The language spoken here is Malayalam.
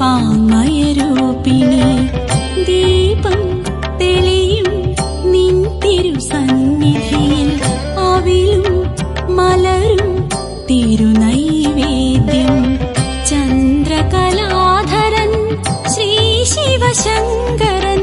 വാങ്മയരൂപിണി ദീപം തെളിയും നിൻ തിരുസന്നിധിയിൽ അവിലും മലരും തിരുനൈവേദ്യം ചന്ദ്രകലാധരൻ ശ്രീ ശിവശങ്കരൻ